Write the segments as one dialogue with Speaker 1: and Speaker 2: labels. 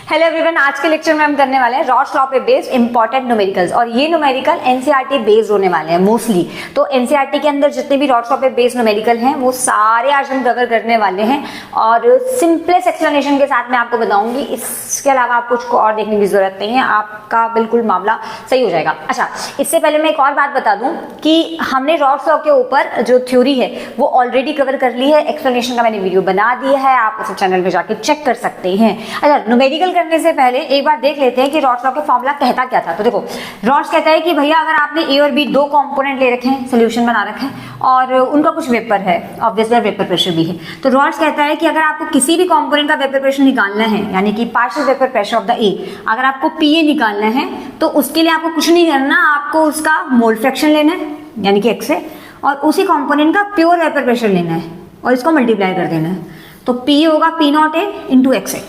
Speaker 1: Hello everyone, आज के lecture में हम करने वाले हैं रॉल्स लॉ पे बेस्ड इंपॉर्टेंट न्यूमेरिकल्स और ये न्यूमेरिकल एनसीईआरटी बेस्ड होने वाले हैं मोस्टली। तो एनसीईआरटी के अंदर जितने भी रॉल्स लॉ पे बेस्ड न्यूमेरिकल हैं वो सारे आज हम कवर करने वाले हैं और सिंपलेस्ट एक्सप्लेनेशन के साथ मैं आपको बताऊंगी। इसके अलावा आपको कुछ और देखने की जरूरत नहीं है, आपका बिल्कुल मामला सही हो जाएगा। अच्छा, इससे पहले मैं एक और बात बता दूं कि हमने रॉल्स लॉ के ऊपर जो थ्योरी है वो ऑलरेडी कवर कर ली है। एक्सप्लेनेशन का मैंने वीडियो बना दिया है, आप उसे चैनल पे जाके चेक कर सकते हैं। अच्छा, न्यूमेरिकल करने से पहले एक बार देख लेते हैं कि रॉल्स लॉ का फॉर्मूला कहता क्या था। तो देखो, रॉल्स कहता है कि भैया अगर आपने ए और बी दो कंपोनेंट ले रखे हैं, सोल्यूशन बना रखे हैं और उनका कुछ वेपर है, ऑब्वियसली वेपर प्रेशर भी है, तो रॉल्स कहता है कि अगर आपको किसी भी कंपोनेंट का वेपर प्रेशर निकालना है, यानी कि partial vapour pressure of the ए, अगर आपको पीए निकालना है तो उसके लिए आपको कुछ नहीं करना, आपको उसका मोल फ्रैक्शन लेना है यानी कि एक्स है, और उसी कंपोनेंट का प्योर वेपर प्रेशर लेना है और इसको मल्टीप्लाई कर देना है। तो पी होगा P not a into x A.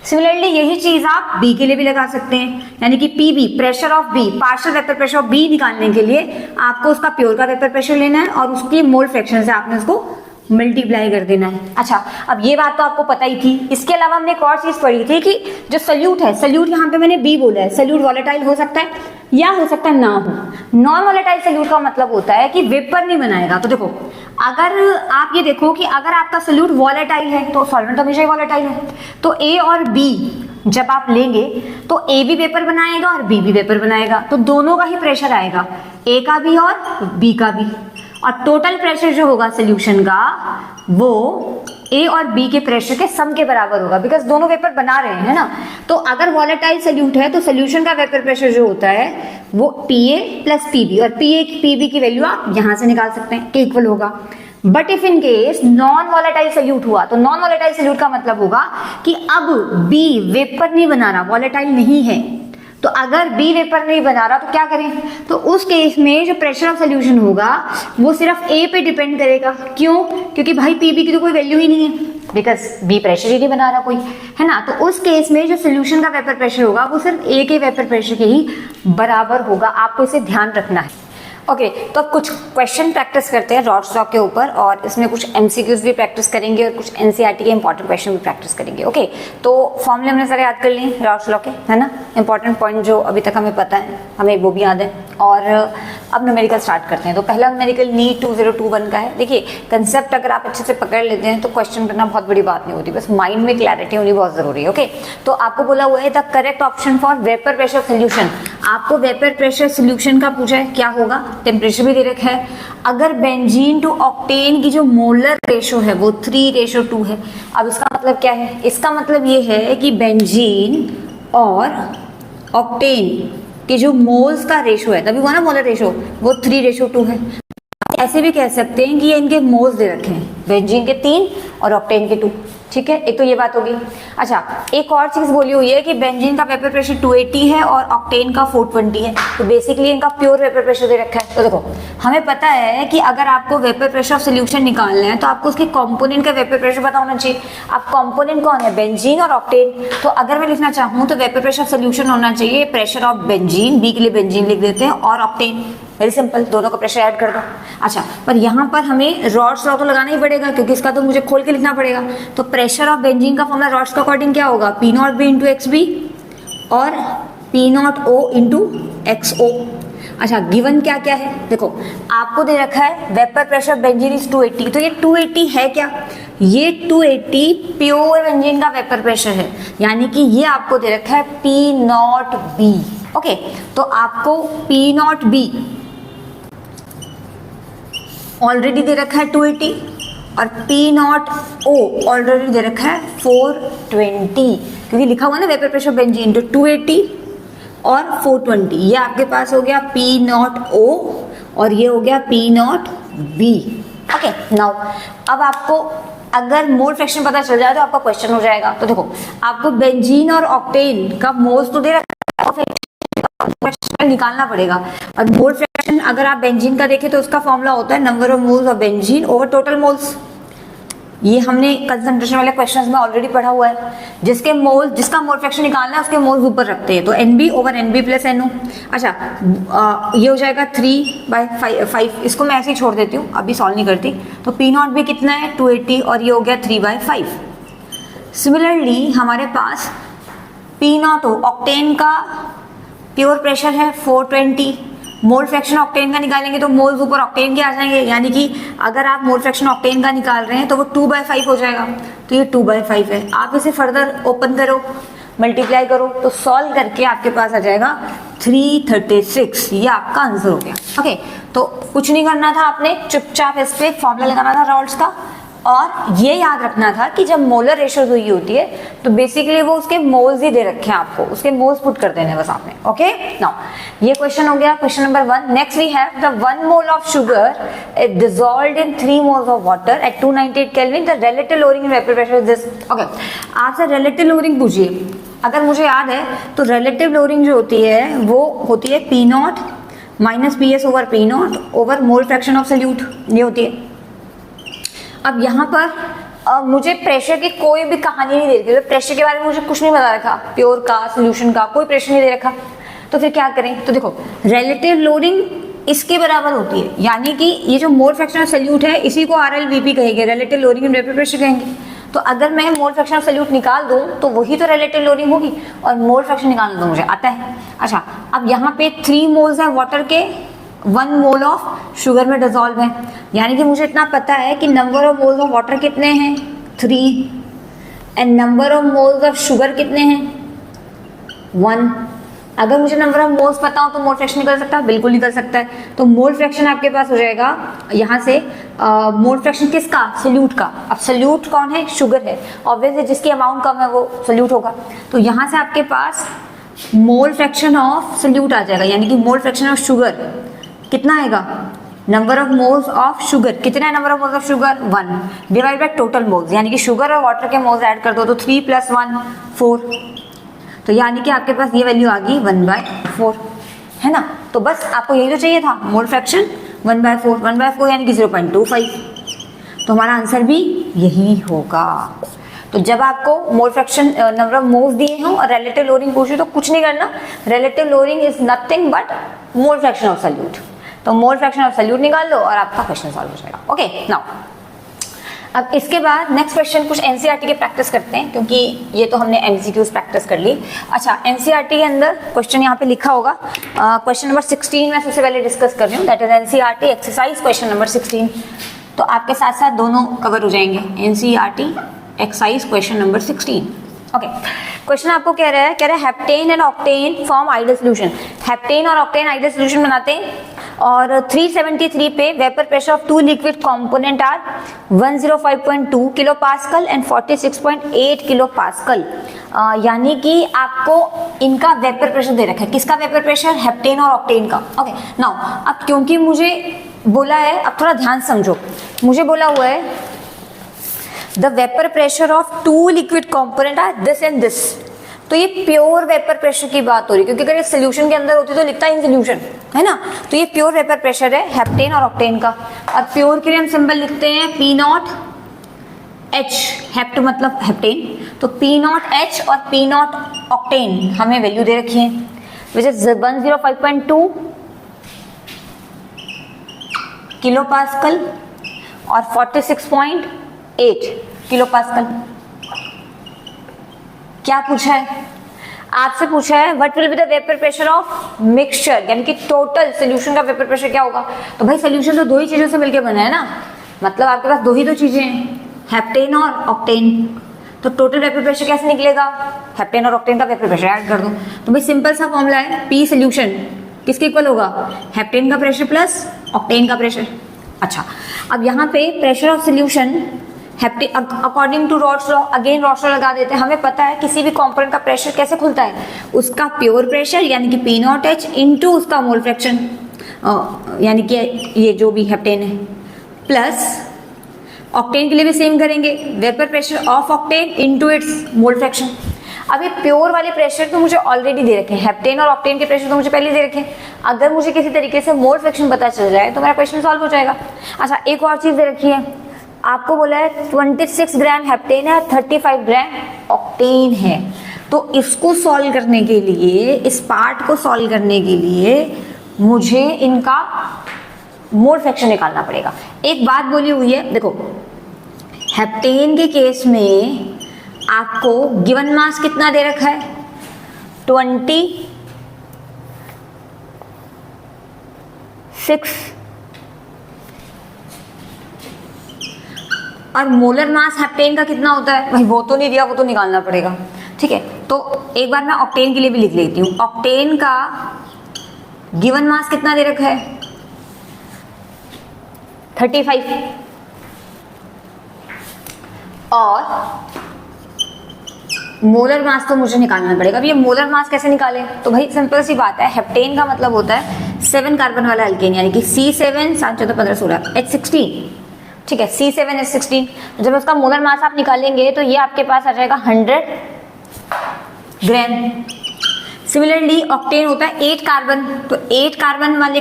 Speaker 1: Similarly यही चीज आप बी के लिए भी लगा सकते हैं, यानी कि P B, pressure of B, partial vapour pressure of B निकालने के लिए आपको उसका प्योर का वेपर प्रेशर लेना है और उसकी मोल फ्रैक्शन से आपने उसको मल्टीप्लाई कर देना है। अच्छा, अब ये बात तो आपको पता ही थी। इसके अलावा हमने एक और चीज पढ़ी थी कि जो सल्यूट है, सल्यूट यहाँ पे मैंने बी बोला है, सल्यूट वॉलेटाइल हो सकता है या हो सकता है ना हो। नॉन वॉलेटाइल सल्यूट का मतलब होता है कि वेपर नहीं बनाएगा। तो देखो, अगर आप ये देखो कि अगर आपका सल्यूट वॉलेटाइल है तो सॉल्वेंट हमेशा ही वॉलेटाइल है, तो ए और बी जब आप लेंगे तो ए भी वेपर बनाएगा और बी भी वेपर बनाएगा, तो दोनों का ही प्रेशर आएगा, ए का भी और बी का भी, और टोटल प्रेशर जो होगा सोल्यूशन का वो ए और बी के प्रेशर के सम के बराबर होगा, बिकॉज दोनों वेपर बना रहे हैं ना। तो अगर वॉलेटाइल सोल्यूट है तो सोल्यूशन का वेपर प्रेशर जो होता है वो पीए प्लस पीबी, और पीए पीबी की वैल्यू आप यहां से निकाल सकते हैं कि इक्वल होगा। But if in case non volatile solute हुआ, तो नॉन वॉलेटाइल सोल्यूट का मतलब होगा कि अब बी वेपर नहीं बना रहा, वॉलेटाइल नहीं है, तो अगर बी वेपर नहीं बना रहा तो क्या करें, तो उस केस में जो प्रेशर ऑफ सोल्यूशन होगा वो सिर्फ ए पे डिपेंड करेगा। क्यों? क्योंकि भाई पीबी की तो कोई वैल्यू ही नहीं है, बिकॉज बी प्रेशर ही नहीं बना रहा कोई, है ना। तो उस केस में जो सोल्यूशन का वेपर प्रेशर होगा वो सिर्फ ए के वेपर प्रेशर के ही बराबर होगा। आपको इसे ध्यान रखना है। ओके, तो अब कुछ क्वेश्चन प्रैक्टिस करते हैं रॉल्स लॉ के ऊपर, और इसमें कुछ एमसीक्यूज भी प्रैक्टिस करेंगे और कुछ एनसीईआरटी के इंपॉर्टेंट क्वेश्चन भी प्रैक्टिस करेंगे। ओके, तो फॉर्मूले हमने सारे याद कर लिए रॉल्स लॉ के, है ना। इंपॉर्टेंट पॉइंट जो अभी तक हमें पता है हमें वो भी याद है। और अब न्यूमेरिकल स्टार्ट करते हैं। तो पहला न्यूमेरिकल नीट 2021 का है। देखिए, कंसेप्ट अगर आप अच्छे से पकड़ लेते हैं तो क्वेश्चन करना बहुत बड़ी बात नहीं होती, बस माइंड में क्लैरिटी होनी बहुत जरूरी है। ओके, तो आपको बोला हुआ है the correct option for vapour pressure solution. आपको वेपर प्रेशर सोल्यूशन का पूछा है, क्या होगा, टेम्परेचर भी दे रखा है। अगर बेंजीन टू ऑक्टेन की जो मोलर रेशो है वो 3:2 है। अब इसका मतलब क्या है? इसका मतलब ये है कि बेंजीन और ऑक्टेन के जो मोल्स का रेशो है, तभी वो ना मोलर रेशो, वो 3:2 है। ऐसे भी कह सकते हैं कि ये इनके मोल्स दे रखे हैं, बेंजीन के 3 और ऑक्टेन के 2। ठीक है, एक तो ये बात होगी। अच्छा, एक और चीज बोली हुई है कि बेंजीन का वेपर प्रेशर 280 है और ऑक्टेन का 420 है, तो बेसिकली इनका प्योर वेपर प्रेशर दे रखा है। तो देखो, हमें पता है कि अगर आपको वेपर प्रेशर ऑफ सोल्यूशन निकालना है तो आपको उसके कंपोनेंट का वेपर प्रेशर पता होना चाहिए। अब कंपोनेंट कौन है? बेंजीन और ऑक्टेन। तो अगर मैं लिखना चाहूँ तो वेपर प्रेशर ऑफ सोल्यूशन होना चाहिए प्रेशर ऑफ बेंजीन, बी के लिए बेंजीन लिख देते हैं, और ऑक्टेन, वेरी सिंपल, दोनों का प्रेशर ऐड कर दो। अच्छा, पर यहाँ पर हमें रॉल्स लॉ तो लगाना ही पड़ेगा क्योंकि इसका तो मुझे खोल के लिखना पड़ेगा। तो प्रेशर ऑफ बेंजीन का फॉर्मूला रॉल्स के अकॉर्डिंग क्या होगा? P naught B into X B और P naught O into X O. अच्छा, गिवन क्या क्या है? देखो, आपको दे रखा है वेपर प्रेशर बेंजीन इज 280, तो ये 280 है क्या? ये 280 प्योर बेंजीन का वेपर प्रेशर है, यानी कि ये आपको दे रखा है पी नॉट बी। ओके, तो आपको पी नॉट बी ऑलरेडी दे रखा है 280 और पी नॉट ओ ऑलरेडी दे रखा है 420, क्योंकि लिखा हुआ ना वेपर प्रेशर बेंजीन तो 280 और 420। ये आपके पास हो गया पी नॉट ओ और ये हो गया P naught B. Okay, now अब आपको अगर मोल फ्रैक्शन पता चल जाए तो आपका क्वेश्चन हो जाएगा। तो देखो, आपको बेंजीन और ऑक्टेन का मोल्स तो दे रखा है, फ्रैक्शन निकालना पड़ेगा। और मोल फ्रैक्शन अगर आप बेंजीन का देखें तो उसका फॉर्मूला होता है number of moles of benzene over total moles. ये हमने कंसंट्रेशन वाले क्वेश्चंस में ऑलरेडी पढ़ा हुआ है। जिसका मोल फ्रैक्शन निकालना है उसके मोल्स ऊपर रखते हैं, तो NB over NB plus NO। अच्छा, ये हो जाएगा 3/5। इसको मैं ऐसे ही छोड़ देती हूँ, अभी सॉल्व नहीं करती। तो पी नॉट भी कितना है? 280, और ये हो गया 3/5। सिमिलरली हमारे पास पी नॉट हो, ऑक्टेन का प्योर प्रेशर है 420, मोल फ्रैक्शन ऑक्टेन का निकालेंगे तो मोल्स ऊपर ऑक्टेन के आ जाएंगे, यानी कि अगर आप मोल फ्रैक्शन ऑक्टेन का निकाल रहे हैं तो वो 2/5 हो जाएगा, तो ये 2/5 है। आप इसे फर्दर ओपन करो, मल्टीप्लाई करो, तो सॉल्व करके आपके पास आ जाएगा 336, ये आपका आंसर हो गया। ओके, तो कुछ नहीं करना था आपने, चुपचाप इस पे फॉर्मूला लगाना था रॉल्स का, और ये याद रखना था कि जब मोलर रेशियो हुई होती है तो बेसिकली वो उसके मोल्स ही दे रखे हैं आपको, उसके मोल्स पुट कर देने बस आपने। ओके, नाउ ये क्वेश्चन हो गया, question number 1। Next we have the 1 mole of sugar dissolved in 3 moles of water at 298 kelvin, the relative lowering in vapour pressure is this. Okay, आपसे रिलेटिव लोअरिंग पूछिए, अगर मुझे याद है तो रिलेटिव लोअरिंग जो होती है वो होती है P not minus P S over P not over mole fraction of solute, ये होती है। अब यहाँ पर मुझे प्रेशर की कोई भी कहानी नहीं दे रखी, तो प्रेशर के बारे में मुझे कुछ नहीं बता रखा, प्योर का सोल्यूशन का कोई प्रेशर नहीं दे रखा, तो फिर क्या करें? तो देखो रिलेटिव लोडिंग इसके बराबर होती है, यानी कि ये जो मोल फ्रैक्शन ऑफ सल्यूट है इसी को RLVP कहेंगे, relative lowering in vapour pressure कहेंगे। तो अगर मैं मोल फ्रैक्शन ऑफ सल्यूट निकाल दूं तो वही तो रिलेटिव लोडिंग होगी, और मोल फ्रैक्शन निकालना तो मुझे आता है। अच्छा, अब यहाँ पे 3 मोल्स है वाटर के, 1 मोल ऑफ शुगर में डिसॉल्व है, यानी कि मुझे इतना पता है कि number of moles of water कितने हैं 3, and number of moles of sugar कितने हैं 1। अगर मुझे नंबर ऑफ मोल्स पता हो तो मोल फ्रैक्शन निकल सकता है? बिल्कुल निकल सकता है। तो मोल फ्रैक्शन आपके पास हो जाएगा यहाँ से मोल फ्रैक्शन किसका? सल्यूट का। अब सल्यूट कौन है? शुगर है, ऑब्वियसली जिसकी अमाउंट कम है वो सल्यूट होगा। तो यहाँ से आपके पास मोल फ्रैक्शन ऑफ सल्यूट आ जाएगा, यानी कि मोल फ्रैक्शन ऑफ शुगर कितना आएगा? Number of moles of sugar, कितना है number of moles of sugar? 1 divide by total moles, यानी कि शुगर और वाटर के मोल्स ऐड कर दो तो 3 + 1 4, तो यानी कि आपके पास ये वैल्यू आ गई 1/4, है ना। तो बस आपको यही तो चाहिए था, मोल फ्रैक्शन 1/4, 1/4 यानी कि 0.25, तो हमारा आंसर भी यही होगा। तो जब आपको mole fraction number of moles दिए हों और रिलेटिव लोअरिंग पूछे तो कुछ नहीं करना, relative lowering is nothing but mole fraction of solute, तो मोल फ्रैक्शन ऑफ सल्यूट निकाल लो और आपका क्वेश्चन सॉल्व हो जाएगा। ओके, नाउ अब इसके बाद नेक्स्ट क्वेश्चन कुछ एनसीईआरटी के प्रैक्टिस करते हैं, क्योंकि ये तो हमने एमसीक्यूज प्रैक्टिस कर ली। अच्छा, एनसीईआरटी के अंदर क्वेश्चन यहाँ पे लिखा होगा, क्वेश्चन नंबर 16 मैं सबसे पहले डिस्कस कर रही हूँ, that is NCERT exercise question number 16। तो आपके साथ साथ दोनों कवर हो जाएंगे, NCERT exercise question number 16। Okay, question आपको कह रहा है heptane and octane form ideal solution. Heptane और ऑक्टेन आइडियल सॉल्यूशन बनाते हैं, और 373 पे vapour pressure of 2 liquid component are 105.2 kilo pascal and 46.8 kilo pascal, यानी कि आपको इनका वेपर प्रेशर दे रखा है। किसका वेपर प्रेशर? हेप्टेन और ऑक्टेन का। ओके, नाउ अब क्योंकि मुझे बोला है, अब थोड़ा ध्यान समझो, मुझे बोला हुआ है the vapour pressure of 2 liquid component are this and this, तो ये प्योर वेपर प्रेशर की बात हो रही है, क्योंकि अगर ये सोल्यूशन के अंदर होती तो लिखता इन सोल्यूशन, है ना। तो ये प्योर वेपर प्रेशर है हेप्टेन और ऑक्टेन का, और प्योर के लिए हम सिंबल लिखते हैं P0H, हेप्ट मतलब हेप्टेन, तो P0H और P0 ऑक्टेन हमें वैल्यू दे रखी है, विच इज 105.2 किलो पास्कल और 46.8 किलो पास्कल। क्या पूछा है? आपसे पूछा है what will be the vapour pressure of mixture, यानी कि टोटल सोल्यूशन का वेपर प्रेशर क्या होगा। तो भाई सोल्यूशन तो 2 ही चीजों से मिलकर बना है ना, मतलब आपके पास 2 ही तो चीजें हैं, हेप्टेन और ऑक्टेन, तो टोटल वेपर प्रेशर कैसे निकलेगा? हेप्टेन और ऑक्टेन का वेपर प्रेशर ऐड कर दो। तो भाई सिंपल सा फॉर्मूला है, पी सोल्यूशन किसके इक्वल होगा? हेप्टेन का प्रेशर प्लस ऑक्टेन का प्रेशर। अच्छा, अब यहाँ पे pressure of solution according to Raoult's law, again Raoult's law लगा देते हैं। हमें पता है किसी भी कंपोनेंट का प्रेशर कैसे खुलता है, उसका प्योर प्रेशर यानी कि P0H इनटू उसका मोल फ्रैक्शन, यानी कि ये जो भी हेप्टेन है, प्लस ऑक्टेन के लिए भी सेम करेंगे, vapour pressure of octane into its mole fraction. अब ये प्योर वाले प्रेशर तो मुझे ऑलरेडी दे रखे हैं, हेप्टेन और ऑक्टेन के प्रेशर तो मुझे पहले दे रखे हैं। अगर मुझे किसी तरीके से मोल फ्रैक्शन पता चल जाए तो मेरा क्वेश्चन सॉल्व हो जाएगा। अच्छा, एक और चीज दे रखी है, आपको बोला है 26 ग्राम हेप्टेन है, 35 ग्राम ऑक्टेन है, तो इसको सॉल्व करने के लिए, इस पार्ट को सॉल्व करने के लिए मुझे इनका मोल फ्रैक्शन निकालना पड़ेगा। एक बात बोली हुई है, देखो हेप्टेन के केस में आपको गिवन मास कितना दे रखा है? 26 और मोलर मास हेप्टेन का कितना होता है भाई, वो तो नहीं दिया, वो तो निकालना पड़ेगा। ठीक है, तो एक बार मैं ऑक्टेन के लिए भी लिख लेती हूँ। ऑक्टेन का गिवन मास कितना दे रखा है 35 और मोलर मास तो मुझे निकालना पड़ेगा। अब ये मोलर मास कैसे निकालें, तो भाई सिंपल सी बात है, हेप्टेन का मतलब होता है 7 कार्बन वाला अल्केन, यानी कि C7 7 14 15 16 H16। ठीक है, C7 H16। जब उसका मोलर मास आप निकालेंगे तो ये आपके पास आ जाएगा 100 ग्राम। सिमिलरली ऑक्टेन होता है 8 कार्बन, तो 8 कार्बन वाले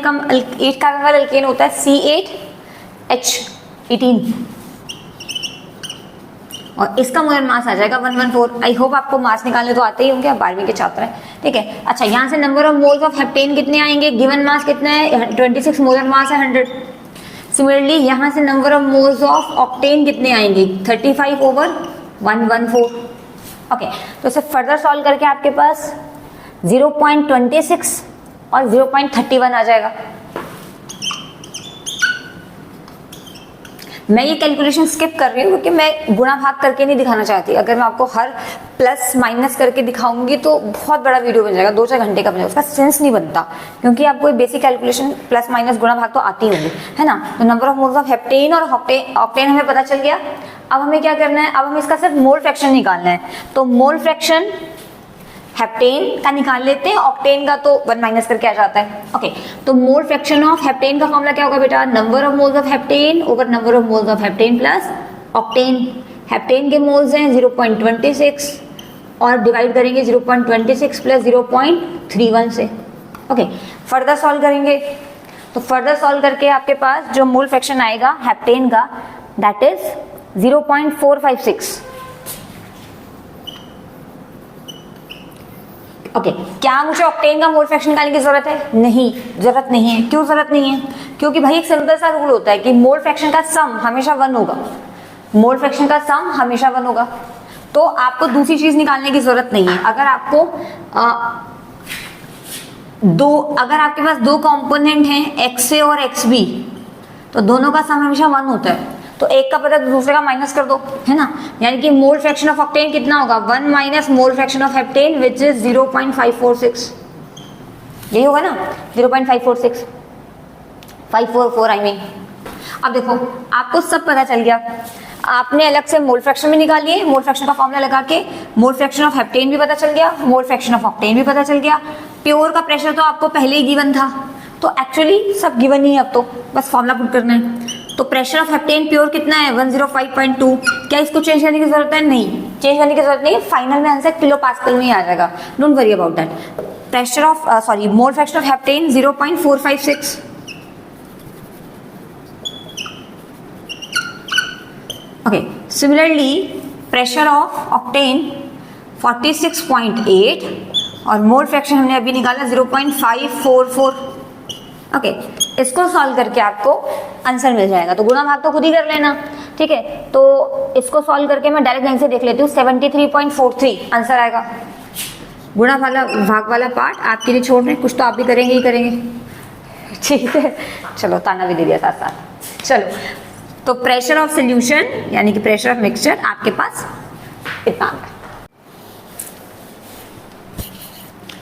Speaker 1: अल्केन होता है C8H18 और इसका मोलर मास आ जाएगा 114। आई होप आपको मास निकालने तो आते ही होंगे, आप 12वीं के छात्र हैं। ठीक है, अच्छा यहाँ से number of moles of heptane कितने आएंगे, गिवन मास कितना है 26, मोलर मास है 100। सिमिलरली यहाँ से number of moles of octane कितने आएंगे 35/114। ओके, तो इसे फर्दर सॉल्व करके आपके पास 0.26 और 0.31 आ जाएगा। मैं ये कैलकुलेशन स्किप कर रही हूँ क्योंकि मैं गुणा भाग करके नहीं दिखाना चाहती। अगर मैं आपको हर प्लस माइनस करके दिखाऊंगी तो बहुत बड़ा वीडियो बन जाएगा, 2-4 घंटे का बन जाएगा, उसका सेंस नहीं बनता। क्योंकि आपको बेसिक कैलकुलेशन प्लस माइनस गुणा भाग तो आती होगी, है ना। तो number of moles of heptane और ऑक्टेन हमें पता चल गया। अब हमें क्या करना है, अब हमें इसका सिर्फ मोल फ्रैक्शन निकालना है। तो मोल फ्रैक्शन हेप्टेन का निकाल लेते हैं, ऑक्टेन का तो 1 माइनस करके आ जाता है। ओके, तो मोल फ्रैक्शन ऑफ हेप्टेन का फॉर्मूला क्या होगा बेटा, number of moles of heptane over number of moles of heptane plus octane. Heptane के मोल्स हैं 0.26 और डिवाइड करेंगे 0.26 प्लस 0.31 से। ओके, फर्दर सॉल्व करेंगे तो फर्दर सॉल्व करके आपके पास जो मोल फ्रैक्शन आएगा हेप्टेन का दैट इज 0.456। ओके, क्या मुझे ऑक्टेन का मोल फ्रैक्शन निकालने की जरूरत है, नहीं, जरूरत नहीं है। क्यों जरूरत नहीं है, क्योंकि भाई एक सिंपल सा रूल होता है कि मोल फ्रैक्शन का सम हमेशा 1 होगा। मोल फ्रैक्शन का सम हमेशा 1 होगा, तो आपको दूसरी चीज निकालने की जरूरत नहीं है। अगर आपको अगर आपके पास 2 कंपोनेंट हैं XA और XB, तो दोनों का सम हमेशा 1 होता है। तो एक का पता तो दूसरे का माइनस कर दो, है ना। यानी कि मोल फ्रैक्शन ऑफ ऑक्टेन कितना होगा 1 minus mole fraction of heptane which is 0.546। यही होगा ना 0.546 544 आई मीन। अब देखो आपको सब पता चल गया, आपने अलग से मोल फ्रैक्शन भी निकाली है, मोल फ्रैक्शन का फॉर्मूला लगा के मोल फ्रैक्शन ऑफ हेप्टेन भी पता चल गया, मोल फ्रैक्शन ऑफ ऑक्टेन भी पता चल गया। प्योर का प्रेशर तो आपको पहले ही गिवन था, तो एक्चुअली सब गिवन ही है, अब तो बस फॉर्मूला पुट करना है। तो प्रेशर ऑफ हेप्टेन प्योर कितना है 105.2। क्या इसको चेंज करने की जरूरत है, नहीं, चेंज करने की जरूरत नहीं। फाइनल में आंसर किलो पास्कल में ही आ जाएगा, don't worry about that. Pressure of mole fraction of heptane 0.456। Okay, similarly pressure of octane 46.8 और मोल फ्रैक्शन हमने अभी निकाला 0.544। ओके, इसको सॉल्व करके आपको आंसर मिल जाएगा। तो गुणा भाग तो खुद ही कर लेना, ठीक है। तो इसको सॉल्व करके मैं डायरेक्ट लाइन से देख लेती हूँ, 73.43 आंसर आएगा। गुणा वाला भाग वाला पार्ट आपके लिए छोड़ रहे हैं, कुछ तो आप भी करेंगे ही करेंगे, ठीक है। चलो ताना भी दे दिया साथ साथ। चलो, तो प्रेशर ऑफ सोल्यूशन यानी कि प्रेशर ऑफ मिक्सचर आपके पास इतना।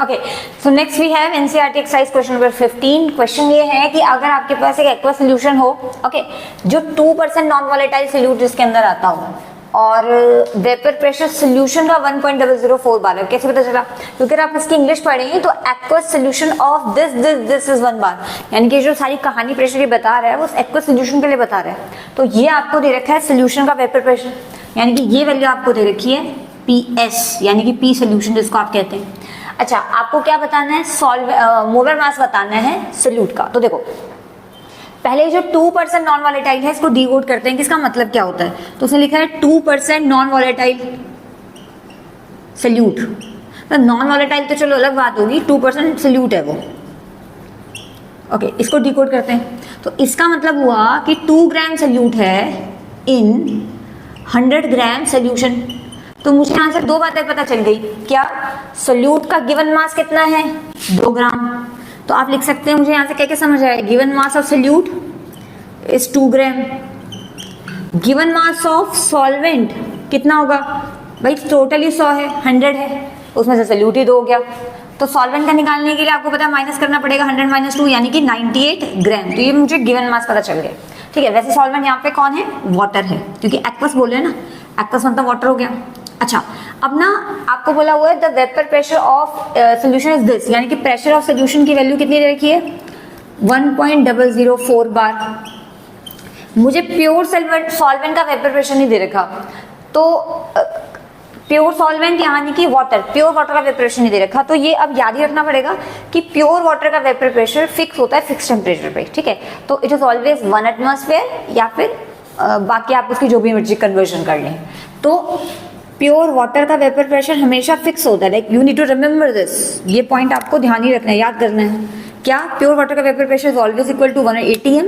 Speaker 1: Okay, so next we have NCERT exercise question number 15। Question ये है कि अगर आपके पास एक एक्वा सोल्यूशन हो, ओके, जो 2% नॉन वॉलेटाइल सोल्यूट जिसके अंदर आता हो और वेपर प्रेशर सोल्यूशन का 1.004 बार है। कैसे पता चला, क्योंकि आप इसकी इंग्लिश पढ़ेंगे तो aqueous solution of this is 1 बार, यानी कि जो सारी कहानी प्रेशर ये बता रहा है वो एक्वस सोल्यूशन के लिए बता रहा है। तो ये आपको दे रखा है सोल्यूशन का वेपर प्रेशर, यानी कि ये वैल्यू आपको दे रखी है PS, यानी कि P सोल्यूशन जिसको आप कहते हैं। अच्छा, आपको क्या बताना है, मोलर मास बताना है सोल्यूट का। तो देखो पहले जो 2% नॉन वॉलेटाइल है इसको डिकोड करते हैं कि इसका मतलब क्या होता है। तो उसने लिखा है 2% नॉन वॉलेटाइल सोल्यूट। तो नॉन वॉलेटाइल तो चलो अलग बात होगी, 2% सोल्यूट है वो। ओके, इसको डिकोड करते हैं। तो इसका मतलब हुआ कि 2 ग्राम सोल्यूट है इन 100 ग्राम सोल्यूशन। तो मुझे यहाँ से दो बातें पता चल गई। क्या? सोल्यूट का गिवन मास कितना है? 2 ग्राम। तो आप लिख सकते हैं, मुझे यहाँ से क्या क्या समझ आया, given mass of solute is 2 gram. Given mass of solvent कितना होगा भाई? टोटली 100 है, 100 है, उसमें से सोल्यूट ही 2 हो गया। तो सॉल्वेंट का निकालने के लिए आपको पता है माइनस करना पड़ेगा 100 माइनस 2 यानी कि 98 ग्राम। तो ये मुझे गिवन मास पता चल गया। ठीक है, वैसे सॉल्वेंट यहाँ पे कौन है? वाटर है, क्योंकि एक्वस बोले हैं ना, एक्वस मतलब वाटर हो गया। अच्छा, अब ना आपको बोला हुआ है the vapour pressure of solution is this, यानी कि प्रेशर ऑफ सोल्यूशन की वैल्यू कितनी दे रखी है? 1.004 बार। मुझे प्योर सॉल्वेंट का वेपर प्रेशर नहीं दे रखा, तो प्योर सॉल्वेंट यानी कि वाटर, प्योर वाटर का वेपर प्रेशर नहीं दे रखा। तो ये अब याद ही रखना पड़ेगा कि प्योर वाटर का वेपर प्रेशर फिक्स होता है फिक्स टेम्परेचर पे। ठीक है, तो इट इज ऑलवेज 1 एटमॉस्फेयर या फिर बाकी आप उसकी जो भी एनर्जी कन्वर्जन कर लें। तो प्योर वाटर का वेपर प्रेशर हमेशा फिक्स होता है। Like you need to remember this, ये पॉइंट आपको ध्यान ही रखना है, याद करना है। क्या? प्योर वाटर का vapour pressure is always equal to 1 atm।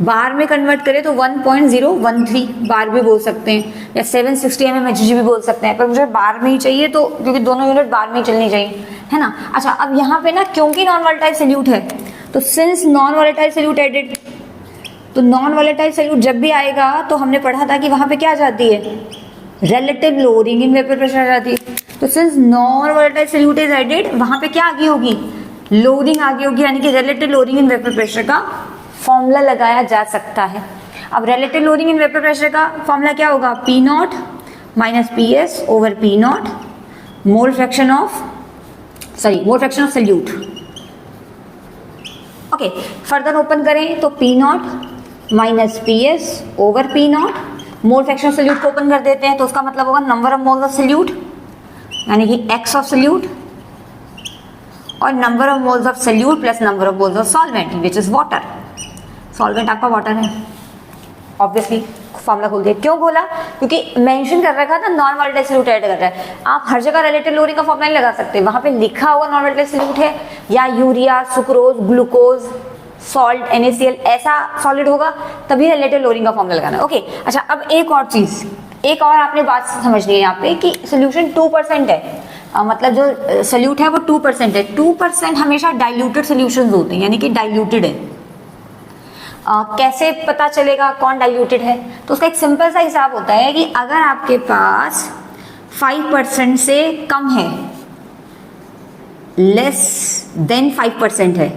Speaker 1: Bar में कन्वर्ट करें तो 1.013 बार भी बोल सकते हैं, या 760 mmHg भी बोल सकते हैं, पर मुझे बार में ही चाहिए, तो क्योंकि दोनों यूनिट बार में ही चलनी चाहिए, है ना। अच्छा, अब यहाँ पे ना क्योंकि नॉन वोलेटाइल सोल्यूट है, तो since non volatile solute added, तो नॉन वोलेटाइल सोल्यूट जब भी आएगा तो हमने पढ़ा था कि वहां पे क्या आ जाती है? Relative lowering in vapour pressure आ जाती है। तो since non volatile solute is added, वहां पे क्या आ गई होगी? लोडिंग आ गई होगी, यानी कि relative lowering in vapour pressure का फॉर्मूला लगाया जा सकता है। अब relative lowering in vapour pressure का फॉर्मूला क्या होगा? P not minus P S over P not mole fraction of solute. Okay, further open करें तो P not minus P S over P not mole fraction of solute को open कर देते हैं, तो उसका मतलब होगा number of moles of solute, यानी कि एक्स ऑफ सोल्यूट, और number of moles of solute plus number of moles of solvent which is water. Solvent आपका वाटर है, ऑब्वियसली फॉर्मूला खोल दिया। क्यों बोला? क्योंकि मेंशन कर रखा था नॉन वोलेटाइल सोल्यूट ऐड कर रहा है। आप हर जगह रिलेटिव लोडिंग का फॉर्मूला नहीं लगा सकते, वहां पे लिखा हुआ नॉन वोलेटाइल सोल्यूट है, या urea, sucrose, glucose, salt, NaCl ऐसा सॉलिड होगा तभी रिलेटिव लोडिंग का फॉर्मूला लगाना है। ओके, अच्छा, अब एक और चीज, एक और आपने बात समझनी है यहाँ पे कि सोल्यूशन 2% है, मतलब जो सोल्यूट है वो 2% है। 2% हमेशा डाइल्यूटेड सोल्यूशंस होते हैं, यानी कि डाइल्यूटेड है। कैसे पता चलेगा कौन डाइल्यूटेड है? तो उसका एक सिंपल सा हिसाब होता है कि अगर आपके पास 5% से कम है, लेस देन 5% है,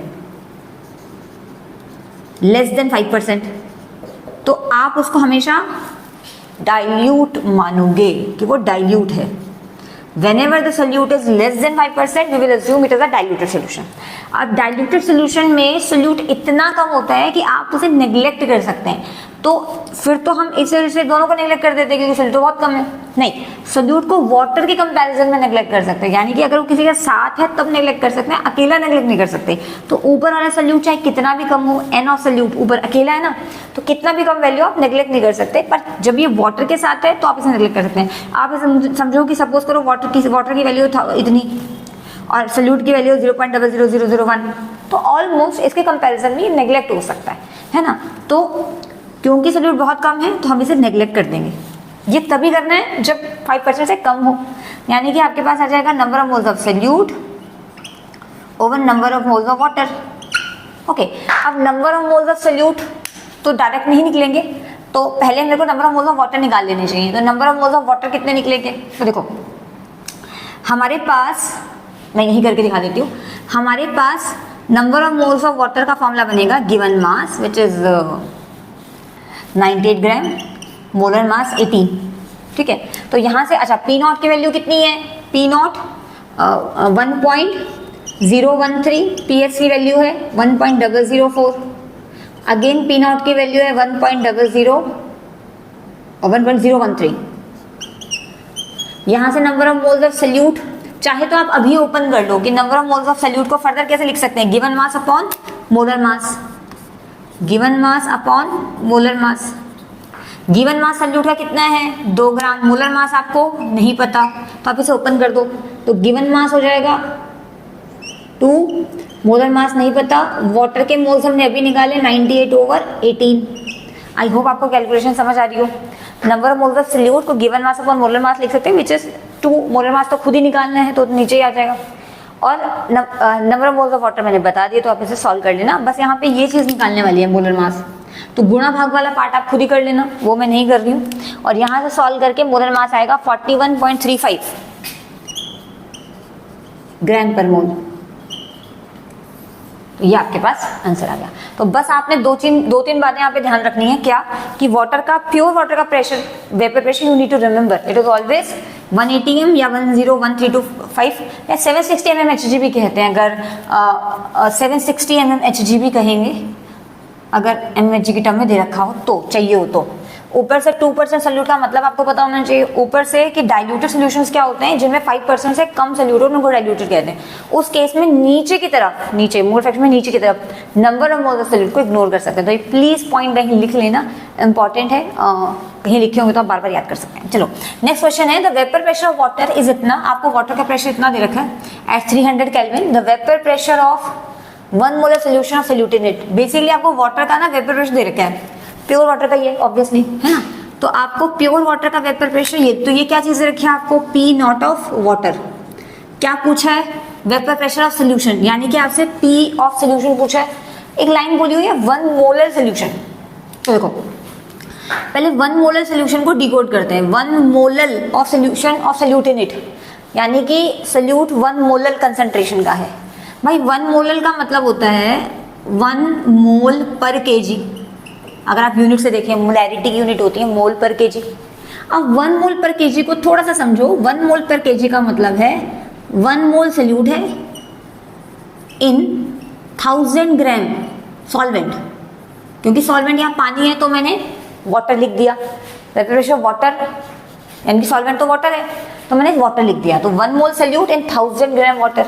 Speaker 1: लेस देन 5%, तो आप उसको हमेशा डाइल्यूट मानोगे कि वो डाइल्यूट है। Whenever the solute is less than 5%, we will assume it is a diluted solution. अब diluted solution में solute इतना कम होता है कि आप उसे neglect कर सकते हैं। तो फिर तो हम इसे दोनों को नेग्लेक्ट कर देते हैं क्योंकि सोल्यूट बहुत कम है। नहीं, सोल्यूट को वाटर के कंपैरिजन में नेग्लेक्ट कर सकते हैं, यानी कि अगर वो किसी के साथ है तब नेग्लेक्ट कर सकते हैं, अकेला नेग्लेक्ट नहीं कर सकते। तो ऊपर वाला सोल्यूट चाहे कितना भी कम हो, एन ऑफ सोल्यूट ऊपर अकेला है ना, तो कितना भी कम वैल्यू आप नेग्लेक्ट नहीं कर सकते। पर जब ये वाटर के साथ है तो आप इसे नेग्लेक्ट कर सकते हैं। आप इसे समझो कि सपोज करो वाटर की वैल्यू इतनी और सोल्यूट की वैल्यू 0.00001, तो ऑलमोस्ट इसके कंपैरिजन में नेग्लेक्ट हो सकता है ना। तो क्योंकि सोल्यूट बहुत कम है तो हम इसे नेग्लेक्ट कर देंगे। ये तभी करना है जब 5% से कम हो, यानी कि आपके पास आ जाएगा number of moles of solute over number of moles of water. Okay, अब number of moles of solute तो डायरेक्ट नहीं निकलेंगे, तो पहले मेरे को number of moles of water निकाल लेने चाहिए। तो number of moles of water कितने निकलेंगे? तो देखो हमारे पास, मैं यही करके दिखा देती हूँ, हमारे पास number of moles of water का फॉर्मूला बनेगा given mass which is 98 gram, molar mass 18। ठीक है, तो यहाँ से अच्छा पी नॉट की वैल्यू कितनी है? पी नॉट 1.013, पी एस की वैल्यू है 1.004, अगेन पी नॉट की वैल्यू है 1.013। यहाँ से number of moles of solute, चाहे तो आप अभी ओपन कर लो कि number of moles of solute को फर्दर कैसे लिख सकते हैं? गिवन मास अपॉन मोलर मास, गिवन मास अपॉन मोलर मास। गिवन मास सोल्यूट का कितना है? 2 ग्राम। मोलर मास आपको नहीं पता तो आप इसे ओपन कर दो, तो गिवन मास हो जाएगा 2, मोलर मास नहीं पता, वाटर के मोल्स हमने अभी निकाले 98/18। आई होप आपको कैलकुलेशन समझ आ रही हो। Number of moles of solute को given mass upon molar mass लिख सकते हैं, विच इज 2। मोलर मास तो खुद ही निकालना है तो नीचे ही आ जाएगा। और number of moles of water मैंने बता दिया, तो आप इसे सॉल्व कर लेना। बस यहाँ पे ये चीज़ निकालने वाली है मोलर मास, तो गुणा भाग वाला पार्ट आप खुद ही कर लेना, वो मैं नहीं कर रही हूँ। और यहाँ से सॉल्व करके मोलर मास आएगा 41.35 ग्राम पर मोल। तो ये आपके पास आंसर आ गया। तो बस आपने दो तीन बातें यहाँ पे ध्यान रखनी है। क्या कि वाटर का, प्योर वाटर का pressure, vapour pressure, you need to remember it is always 180 m या 101325 या 760 mm HG कहते हैं। अगर 760 mm HG कहेंगे, अगर mHg की टर्म में दे रखा हो तो, चाहिए हो तो। ऊपर से 2% सोल्यूट का मतलब आपको पता होना चाहिए। ऊपर से कि डाइल्यूटेड सॉल्यूशंस क्या होते हैं, जिनमें 5% से कम सोल्यूट हो उनको डाइल्यूटेड कहते हैं। उस केस में नीचे की तरफ, नीचे मोल फ्रैक्शन में नीचे की तरफ number of moles of solute को इग्नोर कर सकते हैं। तो ये प्लीज पॉइंट कहीं लिख लेना, इंपॉर्टेंट है। कहीं लिखे होंगे तो आप बार बार याद कर सकते हैं। चलो नेक्स्ट क्वेश्चन है, the vapour pressure of water is इतना। आपको वाटर का प्रेशर इतना दे रखा है at 300 kelvin. The vapour pressure of 1 molar solution of solute in it. Basically आपको वाटर का ना वेपर प्रेशर दे रखा है, प्योर वाटर का ये ऑब्वियसली है ना। तो आपको प्योर वाटर का वेपर प्रेशर ये, तो ये क्या चीज रखी है आपको, पी नॉट ऑफ वाटर। क्या पूछा है, वेपर प्रेशर ऑफ सोल्यूशन, यानी कि आपसे पी ऑफ सोल्यूशन पूछा है। एक लाइन बोली हुई है 1 मोलर सोल्यूशन। तो देखो पहले 1 मोलर सोल्यूशन को डिकोड करते हैं। 1 molar of solution of solute in it, यानी कि सोल्यूट 1 मोलर कंसंट्रेशन का है। भाई 1 मोलर का मतलब होता है 1 मोल पर केजी। अगर आप यूनिट से देखें, मोलैरिटी की यूनिट होती है मोल पर केजी। अब 1 मोल पर केजी को थोड़ा सा समझो। 1 मोल पर केजी का मतलब है 1 मोल सोल्यूट है इन 1000 ग्राम सॉल्वेंट। क्योंकि सॉल्वेंट यहाँ पानी है तो मैंने वाटर लिख दिया। वेपर प्रेशर वाटर यानी कि सॉल्वेंट तो वाटर है तो मैंने वाटर लिख दिया। तो 1 मोल सोल्यूट इन 1000 ग्राम वाटर।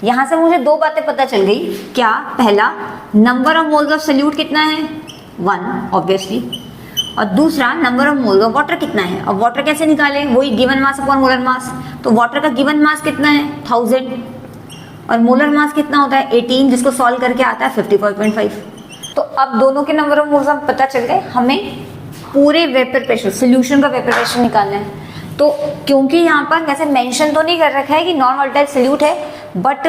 Speaker 1: यहाँ से मुझे 2 बातें पता चल गई। क्या, पहला number of moles of solute कितना है 1 ऑब्वियसली, और दूसरा number of moles of water कितना है। अब वाटर कैसे निकाले, वही given mass upon molar mass. तो वाटर का गिवन मास कितना है 1000 और मोलर मास कितना होता है 18, जिसको सॉल्व करके आता है 55.5। तो अब दोनों के नंबर ऑफ मोल्स पता चल गए। हमें पूरे वेपर प्रेशर, सोल्यूशन का वेपर प्रेशर निकालना है। तो क्योंकि यहाँ पर वैसे मेंशन तो नहीं कर रखा है कि नॉन वोलेटाइल सोल्यूट है, बट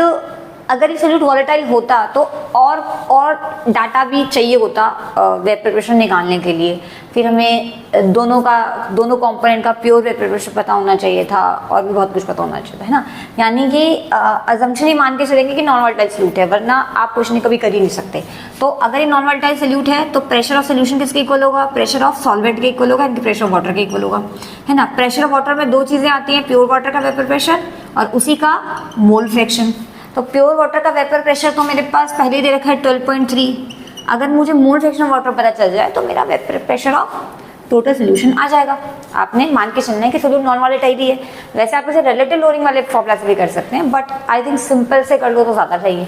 Speaker 1: अगर ये सोल्यूट वोलेटाइल होता तो और डाटा भी चाहिए होता वेपर प्रेशर निकालने के लिए। फिर हमें दोनों कंपोनेंट का प्योर वेपर प्रेशर पता होना चाहिए था, और भी बहुत कुछ पता होना चाहिए था, है ना। यानी कि अजम्पशन ही मान के चलेंगे कि नॉन वोलेटाइल सोल्यूट है, वरना आप क्वेश्चन कभी कर ही नहीं सकते। तो अगर ये नॉन वोलेटाइल सोल्यूट है तो प्रेशर ऑफ सोल्यूशन किसके इक्वल होगा, प्रेशर ऑफ सॉल्वेंट के इक्वल होगा, इनके प्रेशर ऑफ वाटर के इक्वल होगा, है ना। प्रेशर ऑफ वाटर में 2 चीजें आती हैं, प्योर वाटर का वेपर प्रेशर और उसी का मोल फ्रैक्शन। तो प्योर वाटर का वेपर प्रेशर तो मेरे पास पहले ही दे रखा है 12.3। अगर मुझे मोल फ्रैक्शन ऑफ वाटर पता चल जाए तो मेरा vapour pressure of total solution आ जाएगा। आपने मान के चलना है कि सोल्यूट नॉन वोलेटाइल ही है। वैसे आप इसे रिलेटिव लोडिंग वाले फॉर्मूला से भी कर सकते हैं, बट आई थिंक सिंपल से कर लो तो ज़्यादा सही है।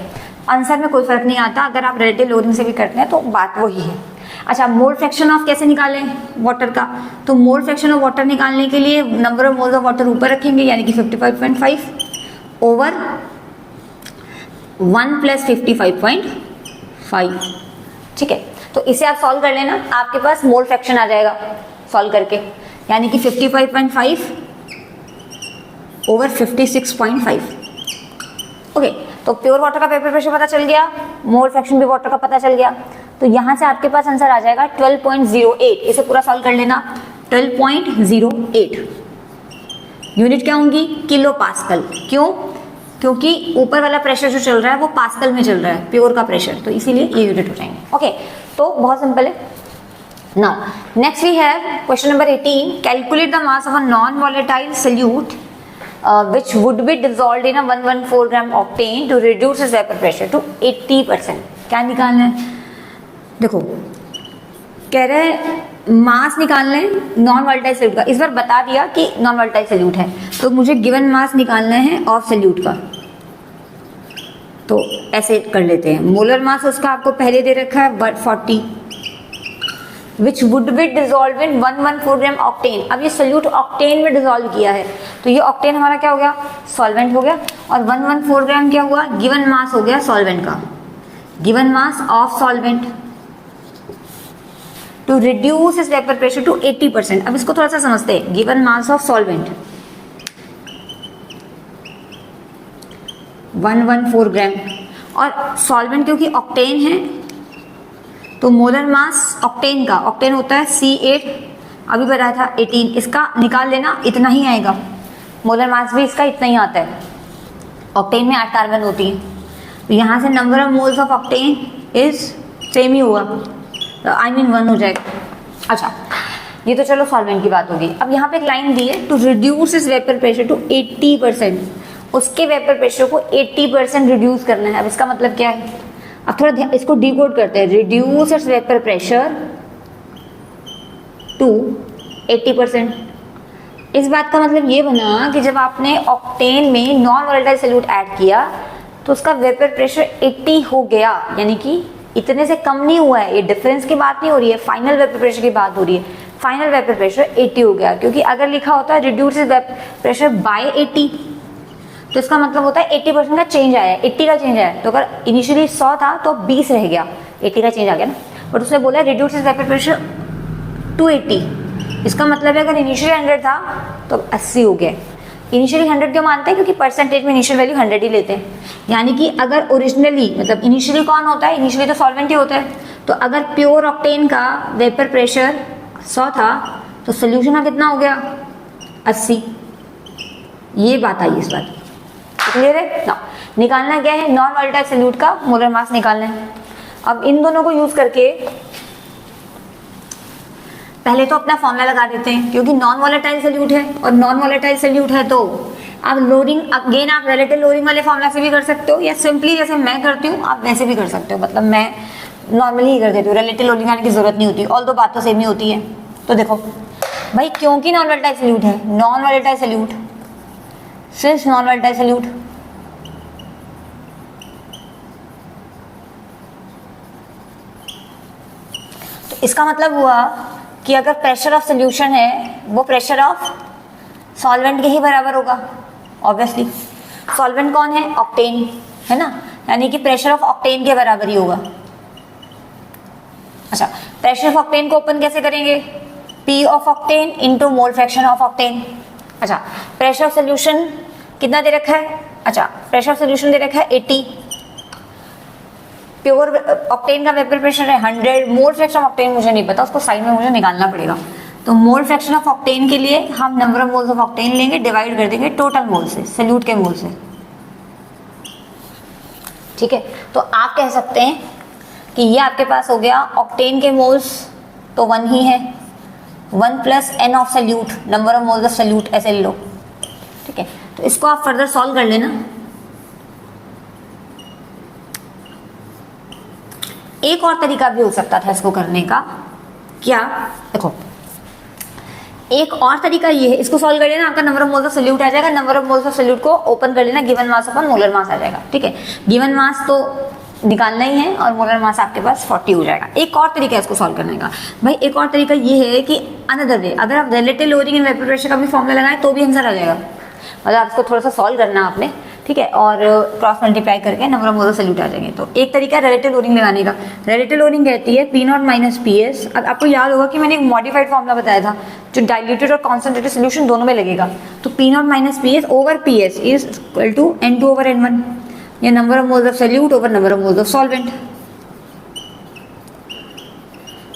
Speaker 1: आंसर में कोई फर्क नहीं आता, अगर आप रिलेटिव लोडिंग से भी करते हैं तो बात वही है। अच्छा, मोल फ्रैक्शन ऑफ कैसे निकालें वाटर का, तो मोल फ्रैक्शन ऑफ वाटर निकालने के लिए number of moles of water ऊपर रखेंगे, यानी कि 55.5 ओवर 1 + 55.5। ठीक है, तो इसे आप सॉल्व कर लेना, आपके पास मोल फ्रैक्शन आ जाएगा सॉल्व करके, यानी कि 55.5 ओवर 56.5। ओके, तो प्योर वाटर का वेपर प्रेशर पता चल गया, मोल फ्रैक्शन भी वाटर का पता चल गया। तो यहाँ से आपके पास आंसर आ जाएगा 12.08। इसे पूरा सॉल्व कर लेना, 12.08। यूनिट क्या होंगी, किलो पास्कल। क्यों, क्योंकि ऊपर वाला प्रेशर जो चल रहा है वो पास्कल में चल रहा है, प्योर का प्रेशर, तो इसीलिए ये यूनिट हो जाएंगे। ओके, तो बहुत सिंपल है। Now next we have question number 18, calculate the mass of a non volatile solute which would be dissolved in a 114 gram octane to reduce its vapor pressure to 80%। क्या निकालना है, देखो कह रहे हैं मास निकालना है नॉन वोलेटाइल सोल्यूट का। इस बार बता दिया कि नॉन वोलेटाइल सोल्यूट है, तो मुझे गिवन मास निकालना है ऑफ सोल्यूट का। तो ऐसे कर लेते हैं, मोलर मास उसका आपको पहले दे रखा है 40, which would be dissolve in 114 gram octane. अब ये सोल्यूट ऑक्टेन में डिजोल्व किया है, तो ये ऑक्टेन हमारा क्या हो गया, सॉल्वेंट हो गया, और 114 ग्राम क्या हुआ, गिवन मास हो गया सॉल्वेंट का, given mass of solvent to reduce its vapour pressure to 80%। अब इसको थोड़ा सा समझते हैं। Given mass of solvent 114 gram, और सॉल्वेंट क्योंकि ऑक्टेन है तो मोलर मास ऑक्टेन का, ऑक्टेन होता है C8, अभी बताया था 18, इसका निकाल लेना, इतना ही आएगा। मोलर मास भी इसका इतना ही आता है। ऑक्टेन में 8 कार्बन होती है, तो यहाँ से number of moles of octane is same ही हुआ, तो आई मीन 1 हो जाएगा। अच्छा, ये तो चलो सॉल्वेंट की बात होगी। अब यहाँ पे एक लाइन दी है, to reduce its vapour pressure to 80%, उसके वेपर प्रेशर को 80% रिड्यूस करना है। अब इसका मतलब क्या है, अब थोड़ा इसको डिकोड करते हैं। Reduce its vapour pressure to 80%। इस बात का मतलब ये बना कि जब आपने ऑक्टेन में नॉन वोलेटाइल सॉल्यूट ऐड किया तो उसका वेपर प्रेशर 80 हो गया, यानी कि इतने से कम नहीं हुआ है। ये डिफरेंस की बात नहीं हो रही है, फाइनल वेपर प्रेशर की बात हो रही है। फाइनल वेपर प्रेशर 80 हो गया, क्योंकि अगर लिखा होता है रिड्यूस वेपर प्रेशर बाय 80 तो इसका मतलब होता है 80% का चेंज आया है, 80 का चेंज आया है। तो अगर इनिशियली 100 था तो 20 रह गया, 80 का चेंज आ गया ना। बट उसने बोला रिड्यूस वेपर प्रेशर टू 80, इसका मतलब है अगर इनिशियली 100 था तो 80 हो गया। इनिशियली 100 क्यों मानते हैं, क्योंकि परसेंटेज में इनिशियल वैल्यू 100 ही लेते हैं। यानी कि अगर ओरिजिनली, मतलब इनिशियली कौन होता है, इनिशियली तो सॉल्वेंट ही होता है। तो अगर प्योर ऑक्टेन का वेपर प्रेशर 100 था तो सोल्यूशन का कितना हो गया, 80। ये बात आई इस बात, क्लियर है ना। निकालना क्या है, नॉन वोलेटाइल सॉल्यूट का मोलर मास निकालना है। अब इन दोनों को यूज करके पहले तो अपना फॉर्मूला लगा देते हैं, क्योंकि नॉन वोलेटाइल सॉल्यूट है और नॉन वोलेटाइल सॉल्यूट है तो अब लोडिंग अगेन आप रिलेटिव लोडिंग वाले फॉर्मूला से भी कर सकते हो, या सिंपली जैसे मैं करती हूँ आप वैसे भी कर सकते हो। मतलब मैं नॉर्मली ही कर देती हूँ, रिलेटिव लोडिंग आने की जरूरत नहीं होती, ऑल दो बात तो सेम ही होती है। तो देखो भाई, क्योंकि नॉन वोलेटाइल सॉल्यूट है, non volatile solute, since non volatile solute, तो इसका मतलब हुआ कि अगर प्रेशर ऑफ सोल्यूशन है वो प्रेशर ऑफ सॉल्वेंट के ही बराबर होगा। ऑब्वियसली सॉल्वेंट कौन है, ऑक्टेन है ना, यानी कि प्रेशर ऑफ ऑक्टेन के बराबर ही होगा। अच्छा, प्रेशर ऑफ ऑक्टेन को ओपन कैसे करेंगे, P of octane into mole fraction of octane. अच्छा, प्रेशर ऑफ सोल्यूशन कितना दे रखा है, अच्छा प्रेशर ऑफ सोल्यूशन दे रखा है 80, प्योर ऑक्टेन का वेपर प्रेशर है 100, मोल फ्रैक्शन ऑफ ऑक्टेन मुझे नहीं पता, उसको साइड में मुझे निकालना पड़ेगा। तो मोल फ्रैक्शन ऑफ ऑक्टेन के लिए हम number of moles of octane लेंगे, डिवाइड कर देंगे टोटल मोल से, सॉल्यूट के मोल से। ठीक है, तो आप कह सकते हैं कि ये आपके पास हो गया ऑक्टेन के मोल्स तो 1 ही है, 1 plus n of solute, number of moles of solute, ऐसे लो। ठीक है, तो इसको आप फर्दर सॉल्व कर लेना। एक और तरीका भी हो सकता था इसको करने का, क्या, देखो एक और तरीका ये है, इसको सॉल्व कर लेना, आपका number of moles of solute आ जाएगा। Number of moles of solute को ओपन कर लेना, given mass upon molar mass आ जाएगा। ठीक है, गिवन मास तो निकालना ही है और मोलर मास आपके पास 40 हो जाएगा। एक और तरीका है इसको सॉल्व करने का भाई, एक और तरीका ये है कि अनदर वे, अगर आप relative loading and vapour pressure का भी फॉर्मूला लगाएं तो भी आंसर आ जाएगा। मतलब इसको थोड़ा सा सॉल्व करना आपने, ठीक है, और क्रॉस मल्टीप्लाई करके number of moles of solute आ जाएंगे। तो एक तरीका है रिलेटिव लोडिंग लगाने का। रिलेटिव लोडिंग कहती है P0 माइनस PS। अब आपको याद होगा कि मैंने एक मॉडिफाइड फॉर्मूला बताया था जो डाइल्यूटेड और कॉन्सेंट्रेटेड सॉल्यूशन दोनों में लगेगा। तो P0 minus PS over PS is equal to N2 over N1, या number of moles of solute over number of moles of solvent.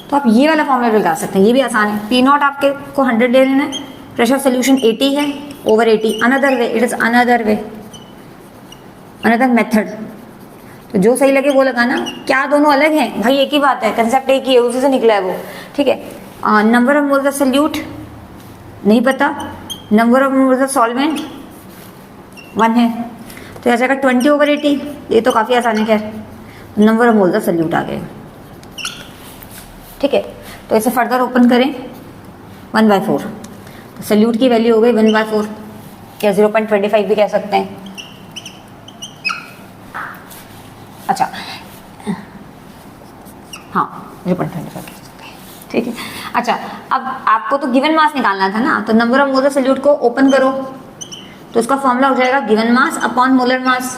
Speaker 1: तो आप ये वाला फॉर्मूला लगा सकते हैं, ये भी आसान है। P0 आपके को 100 ले लेना है, प्रेशर सोल्यूशन 80 है over 80। Another way, it is another way, another method. तो जो सही लगे वो लगाना। क्या दोनों अलग हैं भाई, एक ही बात है, कंसेप्ट एक ही है, उसी से निकला है वो। ठीक है, number of moles of solute नहीं पता, number of moles of solvent 1 है, तो आ जाएगा 20 ओवर 80। ये तो काफ़ी आसान है, खैर number of moles of solute आ गए। ठीक है, तो इसे फर्दर ओपन करें 1/4, तो सॉल्यूट की वैल्यू हो गई 1/4, या 0.25 भी कह सकते हैं। अच्छा हाँ, 0.25 कह सकते हैं। ठीक है, अच्छा अब आपको तो गिवन मास निकालना था ना, तो number of moles of solute को ओपन करो, तो उसका फॉर्मूला हो जाएगा given mass upon molar mass.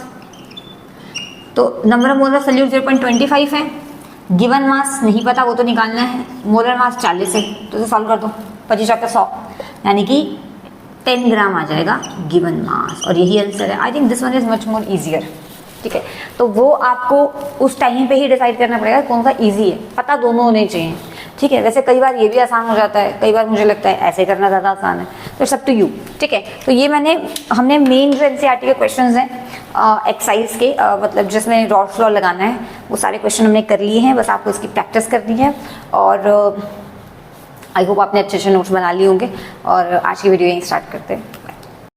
Speaker 1: तो number of moles of solute 0.25 है, गिवन मास नहीं पता, वो तो निकालना है। मोलर मास 40 है तो इसे सॉल्व कर दो, 25 चौके 100, यानी कि 10 ग्राम आ जाएगा गिवन मास, और यही आंसर है। I think this one is much more easier. ठीक है, तो वो आपको उस टाइम पे ही डिसाइड करना पड़ेगा कौन सा ईजी है, पता दोनों होने चाहिए। ठीक है, वैसे कई बार ये भी आसान हो जाता है, कई बार मुझे लगता है ऐसे करना ज़्यादा आसान है, तो इट्स अप टू यू। ठीक है, तो ये हमने मेन जो एनसीईआरटी के क्वेश्चंस हैं एक्सरसाइज के, मतलब जिसमें रॉल्स लॉ लगाना है, वो सारे क्वेश्चन हमने कर लिए हैं, बस आपको इसकी प्रैक्टिस करनी है। और आई होप आपने अच्छे अच्छे नोट्स बना लिए होंगे, और आज की वीडियो यहीं स्टार्ट करते हैं।